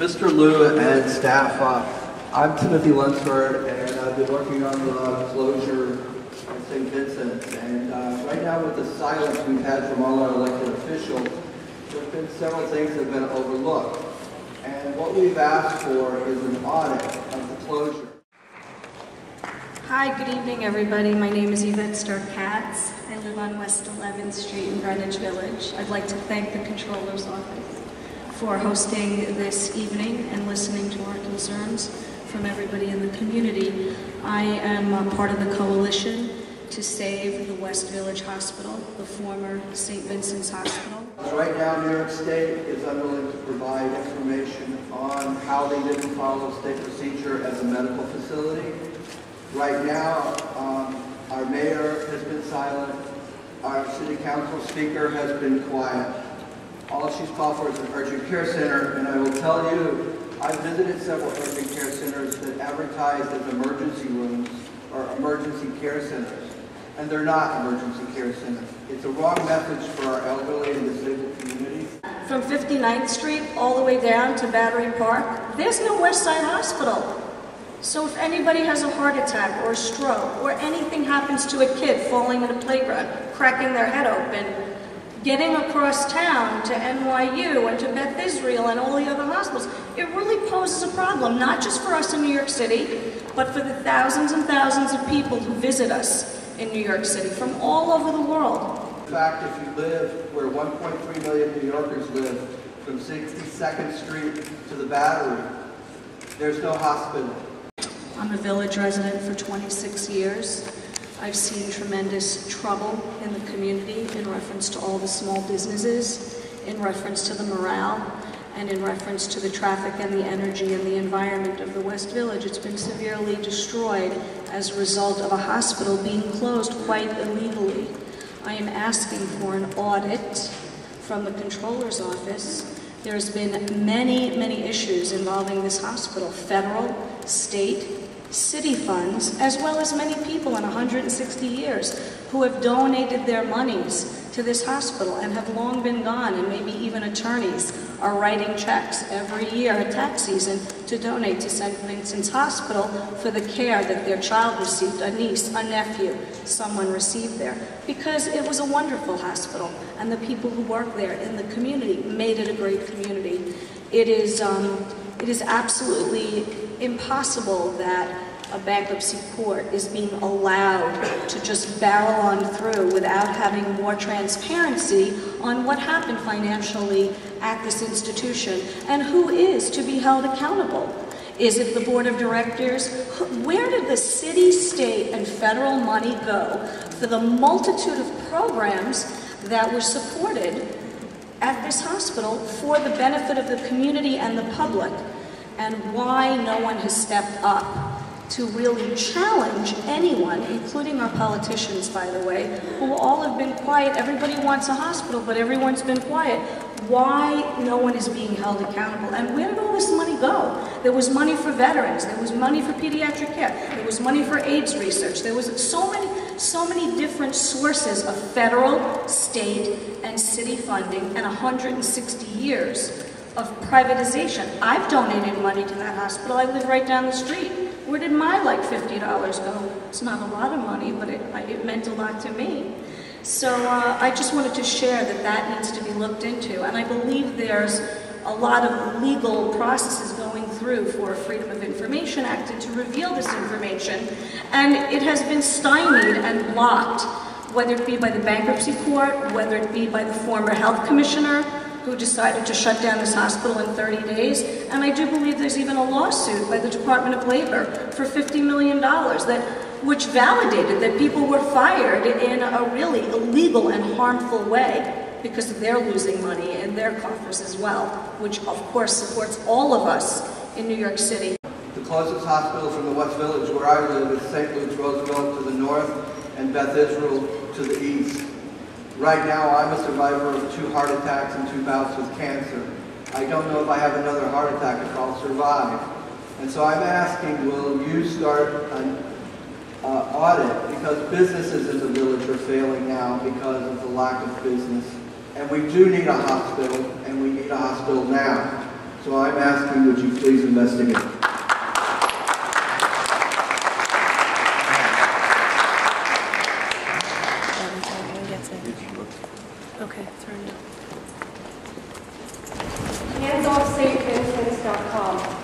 Mr. Liu and staff, I'm Timothy Lunsford, and I've been working on the closure at St. Vincent's. And right now, with the silence we've had from all our elected officials, there have been several things that have been overlooked. And what we've asked for is an audit of the closure. Hi, good evening, everybody. My name is Yvette Starr-Katz. I live on West 11th Street in Greenwich Village. I'd like to thank the Controller's Office for hosting this evening and listening to our concerns from everybody in the community. I am part of the coalition to save the West Village Hospital, the former St. Vincent's Hospital. Right now, New York State is unwilling to provide information on how they didn't follow state procedure as a medical facility. Right now, our mayor has been silent. Our city council speaker has been quiet. All she's called for is an urgent care center, and I will tell you, I've visited several urgent care centers that advertise as emergency rooms or emergency care centers, and they're not emergency care centers. It's a wrong message for our elderly and disabled community. From 59th Street all the way down to Battery Park, there's no West Side Hospital. So if anybody has a heart attack or a stroke or anything happens to a kid falling in a playground, cracking their head open, getting across town to NYU and to Beth Israel and all the other hospitals, it really poses a problem, not just for us in New York City, but for the thousands and thousands of people who visit us in New York City from all over the world. In fact, if you live where 1.3 million New Yorkers live, from 62nd Street to the Battery, there's no hospital. I'm a Village resident for 26 years. I've seen tremendous trouble in the community in reference to all the small businesses, in reference to the morale, and in reference to the traffic and the energy and the environment of the West Village. It's been severely destroyed as a result of a hospital being closed quite illegally. I am asking for an audit from the Controller's Office. There's been many issues involving this hospital, federal, state, city funds, as well as many people in 160 years who have donated their monies to this hospital and have long been gone, and maybe even attorneys are writing checks every year at tax season to donate to St. Vincent's Hospital for the care that their child received, a niece, a nephew, someone received there. Because it was a wonderful hospital, and the people who work there in the community made it a great community. It is absolutely impossible that a bankruptcy court is being allowed to just barrel on through without having more transparency on what happened financially at this institution and who is to be held accountable. Is it the board of directors? Where did the city, state, and federal money go for the multitude of programs that were supported at this hospital for the benefit of the community and the public? And why no one has stepped up to really challenge anyone, including our politicians, by the way, who all have been quiet. Everybody wants a hospital, but everyone's been quiet. Why no one is being held accountable? And where did all this money go? There was money for veterans. There was money for pediatric care. There was money for AIDS research. There was so many different sources of federal, state, and city funding, and 160 yeit of privatization. I've donated money to that hospital. I live right down the street. Where did my like $50 go? It's not a lot of money, but it meant a lot to me. So I just wanted to share that that needs to be looked into, and I believe there's a lot of legal processes going through for Freedom of Information Act to reveal this information, and it has been stymied and blocked, whether it be by the bankruptcy court, whether it be by the former health commissioner, who decided to shut down this hospital in 30 days. And I do believe there's even a lawsuit by the Department of Labor for $50 million which validated that people were fired in a really illegal and harmful way because they're losing money in their coffers as well, which of course supports all of us in New York City. The closest hospital from the West Village where I live is St. Luke's Roosevelt to the north and Beth Israel to the east. Right now, I'm a survivor of 2 heart attacks and 2 bouts with cancer. I don't know if I have another heart attack if I'll survive. And so I'm asking, will you start an audit, because businesses in the village are failing now because of the lack of business. And we do need a hospital, and we need a hospital now. So I'm asking, would you please investigate? Okay, turn it. HandsOffStVincents.com.